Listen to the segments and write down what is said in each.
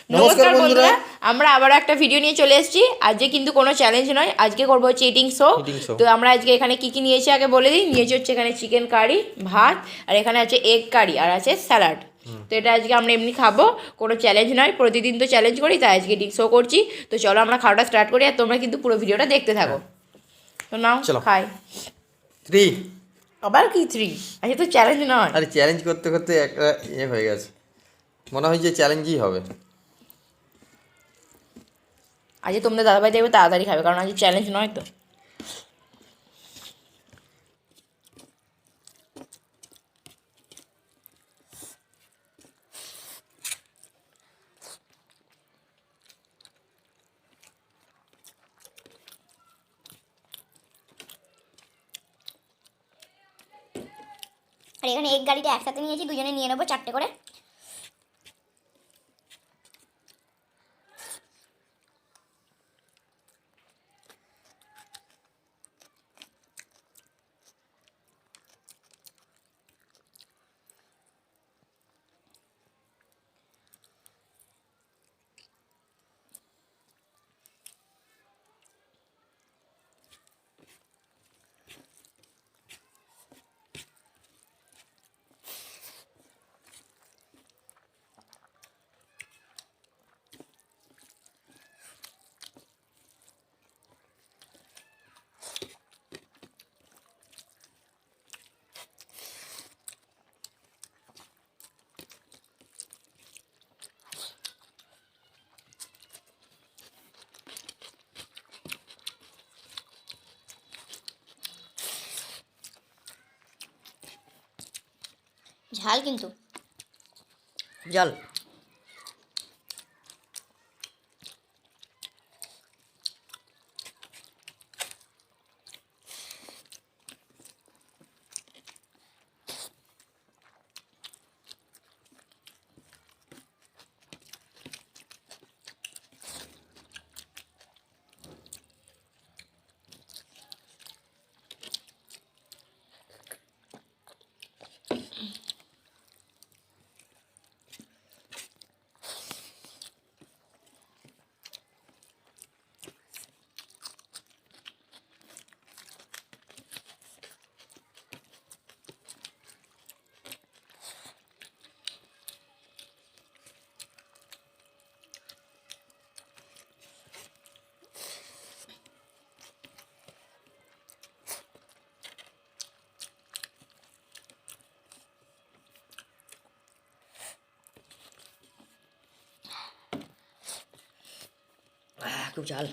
নমস্কার বন্ধুরা, আমরা আবার একটা ভিডিও নিয়ে চলে এসেছি। আজকে কিন্তু কোনো চ্যালেঞ্জ নয়, আজকে করবো হচ্ছে ইটিং শো। তো আমরা আজকে এখানে কি কি নিয়েছি আগে বলে দিই। নিয়েছি হচ্ছে এখানে চিকেন কারি, ভাত, আর এখানে আছে এগ কারি, আর আছে স্যালাড। তো এটা আজকে আমরা এমনি খাবো, কোনো চ্যালেঞ্জ নয়। প্রতিদিন তো চ্যালেঞ্জ করি, তাই আজকে ইটিং শো করছি। তো চলো আমরা খাওয়াটা স্টার্ট করি, আর তোমরা কিন্তু পুরো ভিডিওটা দেখতে থাকো। তো নাও খাই। 3 আবার কি 3? আজকে তো চ্যালেঞ্জ নয়। আরে চ্যালেঞ্জ করতে করতে একটা হয়ে গেছে, মনে হয় যে চ্যালেঞ্জই হবে। আজকে তোমাদের দাদাভাই দেখবে তাড়াতাড়ি খাবে, কারণ আজকে চ্যালেঞ্জ নয় তো। আর এখানে এক গাড়িটা একসাথে নিয়েছি, দুজনে নিয়ে নেবো 4টে করে। ঝাল কিন্তু জল। খুব ঝাল।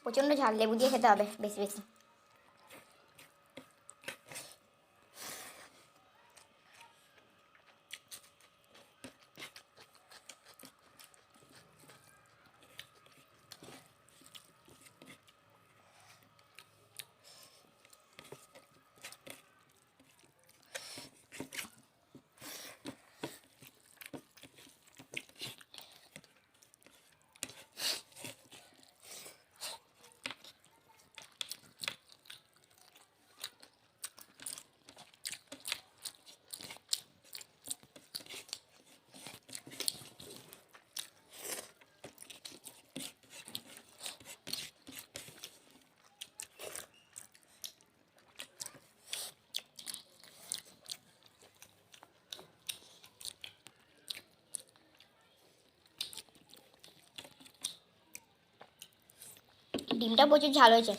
প্রচণ্ড ঝাল, লেবু দিয়ে খেতে হবে বেশি বেশি। ডিমটা প্রচুর ঝাল হয়েছে।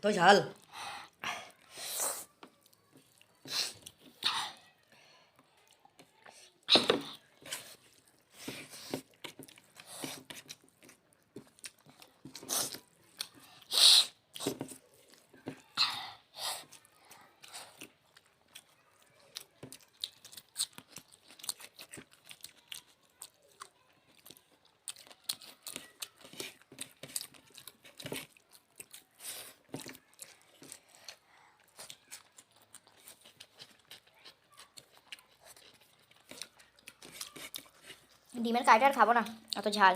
তো ঝাল। ডিমের কারিটা আর খাবো না, অত ঝাল।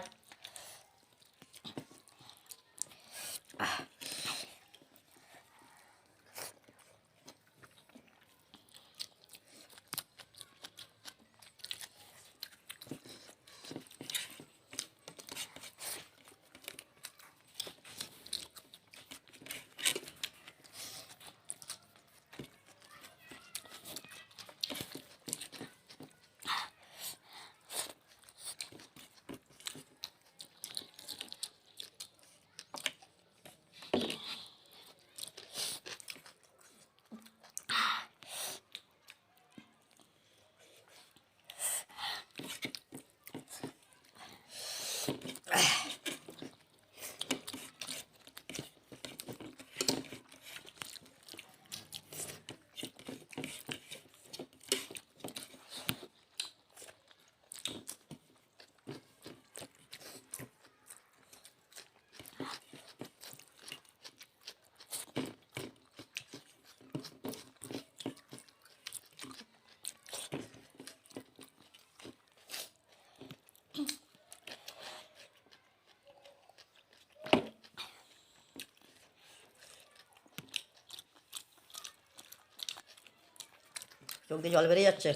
চোখ দিয়ে জল বেরিয়ে যাচ্ছে।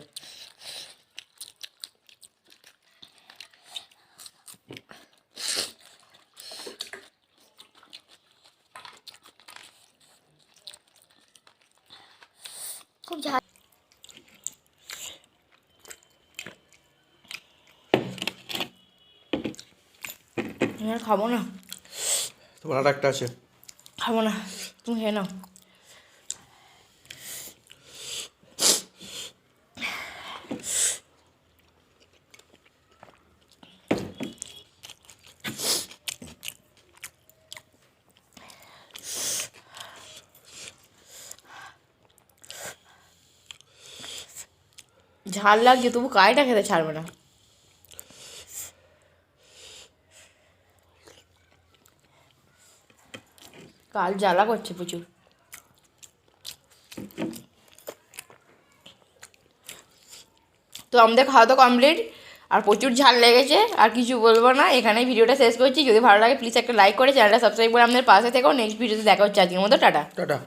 খুব ঝাল। আমি আর খাবো না, তোমার আর একটা আছে। খাবো না, তুমি খেয়ে নাও। ঝাল লাগছে তবু কাইটা খেতে ছাড়বে না। কাল জ্বালা করছে প্রচুর। তো আমাদের খাওয়া তো কমপ্লিট, আর প্রচুর ঝাল লেগেছে, আর কিছু বলবো না, এখানেই ভিডিওটা শেষ করছি। যদি ভালো লাগে প্লিজ একটা লাইক করে চ্যানেলটা সাবস্ক্রাইব করে আমাদের পাশে থেকো। নেক্সট ভিডিওতে দেখা হচ্ছে, আজকের মতো টাটা। টাটা।